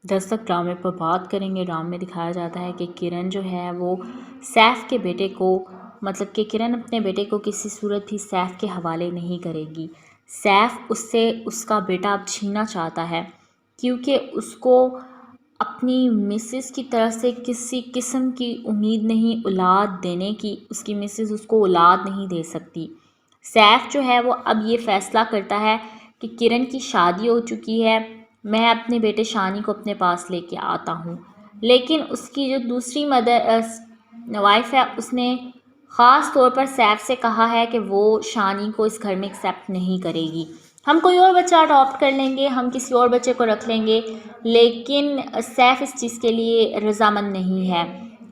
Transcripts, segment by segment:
दस्तक ड्रामे पर बात करेंगे। ड्रामे में दिखाया जाता है कि किरण जो है वो सैफ के बेटे को मतलब कि किरण अपने बेटे को किसी सूरत भी सैफ के हवाले नहीं करेगी। सैफ उससे उसका बेटा अब छीनना चाहता है क्योंकि उसको अपनी मिसेस की तरफ से किसी किस्म की उम्मीद नहीं औलाद देने की। उसकी मिसेस उसको औलाद नहीं दे सकती। सैफ जो है वो अब ये फ़ैसला करता है कि किरण की शादी हो चुकी है, मैं अपने बेटे शानी को अपने पास लेके आता हूँ। लेकिन उसकी जो दूसरी वाइफ है उसने ख़ास तौर पर सैफ से कहा है कि वो शानी को इस घर में एक्सेप्ट नहीं करेगी। हम कोई और बच्चा अडॉप्ट कर लेंगे, हम किसी और बच्चे को रख लेंगे, लेकिन सैफ इस चीज़ के लिए रज़ामंद नहीं है।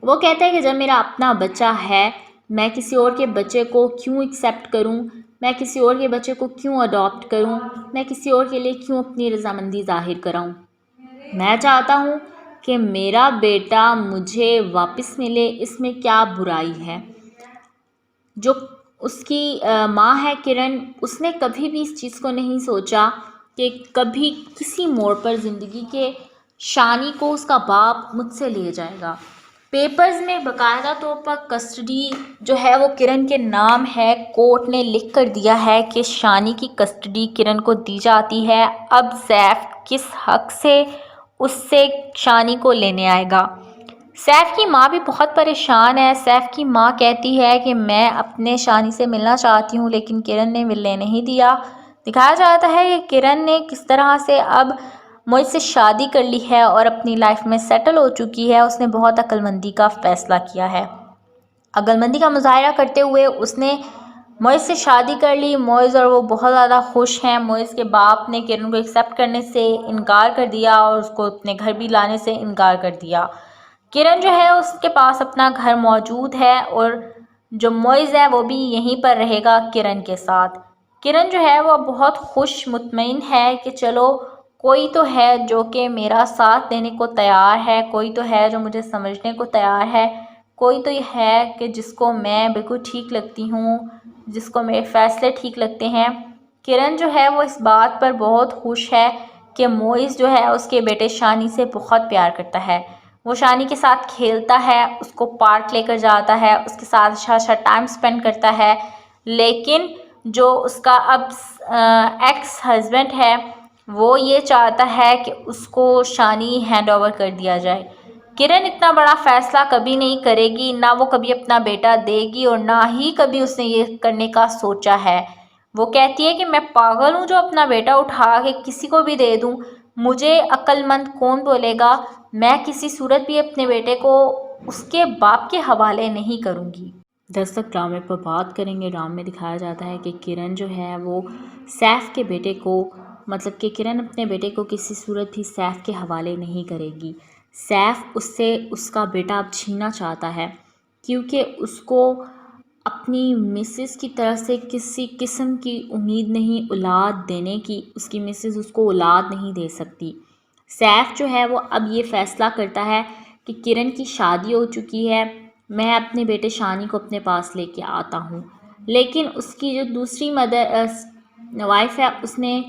वो कहता है कि जब मेरा अपना बच्चा है, मैं किसी और के बच्चे को क्यों एक्सेप्ट करूं, मैं किसी और के बच्चे को क्यों अडॉप्ट करूं, मैं किसी और के लिए क्यों अपनी रज़ामंदी ज़ाहिर कराऊं। मैं चाहता हूं कि मेरा बेटा मुझे वापस मिले, इसमें क्या बुराई है। जो उसकी माँ है किरण, उसने कभी भी इस चीज़ को नहीं सोचा कि कभी किसी मोड़ पर ज़िंदगी के शानी को उसका बाप मुझसे ले जाएगा। पेपर्स में बाकायदा तौर पर कस्टडी जो है वो किरण के नाम है। कोर्ट ने लिख कर दिया है कि शानी की कस्टडी किरण को दी जाती है। अब सैफ किस हक से उससे शानी को लेने आएगा। सैफ की माँ भी बहुत परेशान है। सैफ की माँ कहती है कि मैं अपने शानी से मिलना चाहती हूँ, लेकिन किरण ने मिलने नहीं दिया। दिखाया जाता है कि किरण ने किस तरह से अब मुझसे शादी कर ली है और अपनी लाइफ में सेटल हो चुकी है। उसने बहुत अक्लमंदी का फ़ैसला किया है। अक्लमंदी का मुजाहरा करते हुए उसने मोइज़ से शादी कर ली। मोइज़ और वो बहुत ज़्यादा खुश हैं। मोइज़ के बाप ने किरण को एक्सेप्ट करने से इनकार कर दिया और उसको अपने घर भी लाने से इनकार कर दिया। किरण जो है उसके पास अपना घर मौजूद है और जो मोइज़ है वो भी यहीं पर रहेगा किरण के साथ। किरण जो है वो बहुत खुश मुतमईन है कि चलो कोई तो है जो कि मेरा साथ देने को तैयार है, कोई तो है जो मुझे समझने को तैयार है, कोई तो ये है कि जिसको मैं बिल्कुल ठीक लगती हूँ, जिसको मेरे फ़ैसले ठीक लगते हैं। किरण जो है वो इस बात पर बहुत खुश है कि मोइज़ जो है उसके बेटे शानी से बहुत प्यार करता है। वो शानी के साथ खेलता है, उसको पार्क लेकर जाता है, उसके साथ अच्छा अच्छा टाइम स्पेंड करता है। लेकिन जो उसका अब एक्स हस्बैंड है वो ये चाहता है कि उसको शानी हैंड ओवर कर दिया जाए। किरण इतना बड़ा फ़ैसला कभी नहीं करेगी, ना वो कभी अपना बेटा देगी और ना ही कभी उसने ये करने का सोचा है। वो कहती है कि मैं पागल हूँ जो अपना बेटा उठा के किसी को भी दे दूँ। मुझे अक्लमंद कौन बोलेगा। मैं किसी सूरत भी अपने बेटे को उसके बाप के हवाले नहीं करूँगी। दस्तक ड्रामे पर बात करेंगे। ड्रामे में दिखाया जाता है कि किरण जो है वो सैफ के बेटे को मतलब कि किरण अपने बेटे को किसी सूरत भी सैफ के हवाले नहीं करेगी। सैफ उससे उसका बेटा अब छीनना चाहता है क्योंकि उसको अपनी मिसेस की तरफ से किसी किस्म की उम्मीद नहीं औलाद देने की। उसकी मिसेस उसको औलाद नहीं दे सकती। सैफ जो है वो अब ये फ़ैसला करता है कि किरण की शादी हो चुकी है, मैं अपने बेटे शानी को अपने पास लेके आता हूँ। लेकिन उसकी जो दूसरी वाइफ है उसने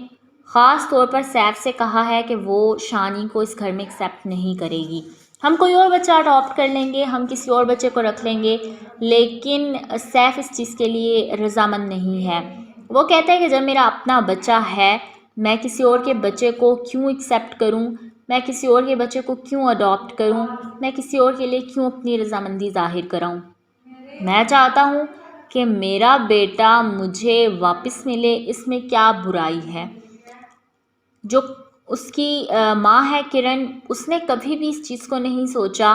ख़ास तौर पर सैफ से कहा है कि वो शानी को इस घर में एक्सेप्ट नहीं करेगी। हम कोई और बच्चा अडॉप्ट कर लेंगे, हम किसी और बच्चे को रख लेंगे, लेकिन सैफ इस चीज़ के लिए रज़ामंद नहीं है। वो कहता है कि जब मेरा अपना बच्चा है, मैं किसी और के बच्चे को क्यों एक्सेप्ट करूं, मैं किसी और के बच्चे को क्यों अडॉप्ट करूं, मैं किसी और के लिए क्यों अपनी रज़ामंदी ज़ाहिर कराऊं। मैं चाहता हूं कि मेरा बेटा मुझे वापस मिले, इसमें क्या बुराई है। जो उसकी माँ है किरण, उसने कभी भी इस चीज़ को नहीं सोचा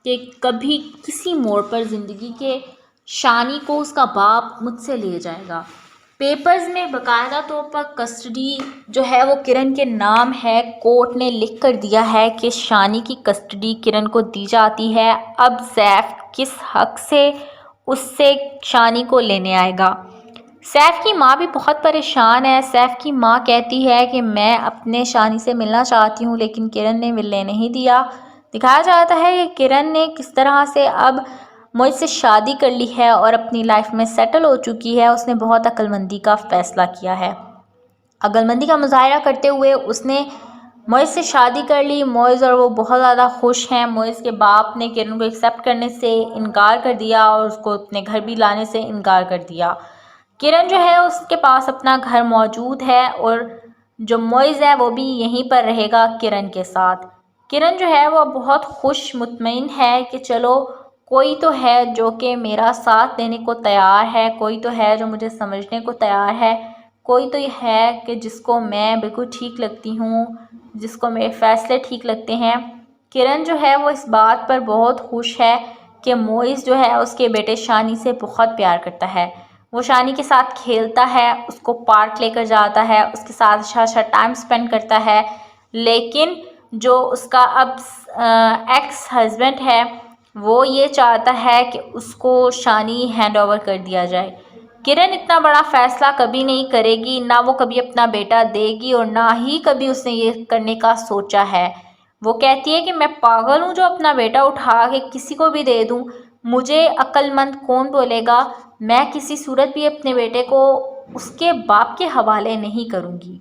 कि कभी किसी मोड़ पर ज़िंदगी के शानी को उसका बाप मुझसे ले जाएगा। पेपर्स में बाकायदा तौर पर कस्टडी जो है वो किरण के नाम है। कोर्ट ने लिख कर दिया है कि शानी की कस्टडी किरण को दी जाती है। अब सैफ किस हक से उससे शानी को लेने आएगा। सैफ की माँ भी बहुत परेशान है। सैफ की माँ कहती है कि मैं अपने शानी से मिलना चाहती हूँ, लेकिन किरण ने मिलने नहीं दिया। दिखाया जाता है कि किरण ने किस तरह से अब मुझसे शादी कर ली है और अपनी लाइफ में सेटल हो चुकी है। उसने बहुत अक्लमंदी का फ़ैसला किया है। अक्लमंदी का मुजाहरा करते हुए उसने मोइज़ से शादी कर ली। मोइज़ और वो बहुत ज़्यादा खुश हैं। मोइज़ के बाप ने किरण को एक्सेप्ट करने से इनकार कर दिया और उसको अपने घर भी लाने से इनकार कर दिया। किरण जो है उसके पास अपना घर मौजूद है और जो मोइज़ है वो भी यहीं पर रहेगा किरण के साथ। किरण जो है वो बहुत खुश मुतमईन है कि चलो कोई तो है जो कि मेरा साथ देने को तैयार है, कोई तो है जो मुझे समझने को तैयार है, कोई तो ये है कि जिसको मैं बिल्कुल ठीक लगती हूँ, जिसको मेरे फ़ैसले ठीक लगते हैं। किरण जो है वो इस बात पर बहुत खुश है कि मोइज़ जो है उसके बेटे शानी से बहुत प्यार करता है। वो शानी के साथ खेलता है, उसको पार्क लेकर जाता है, उसके साथ अच्छा-अच्छा टाइम स्पेंड करता है। लेकिन जो उसका अब एक्स हस्बैंड है, वो ये चाहता है कि उसको शानी हैंडओवर कर दिया जाए। किरण इतना बड़ा फ़ैसला कभी नहीं करेगी, ना वो कभी अपना बेटा देगी और ना ही कभी उसने ये करने का सोचा है। वो कहती है कि मैं पागल हूँ जो अपना बेटा उठा के किसी को भी दे दूँ। मुझे अक्लमंद कौन बोलेगा, मैं किसी सूरत भी अपने बेटे को उसके बाप के हवाले नहीं करूँगी।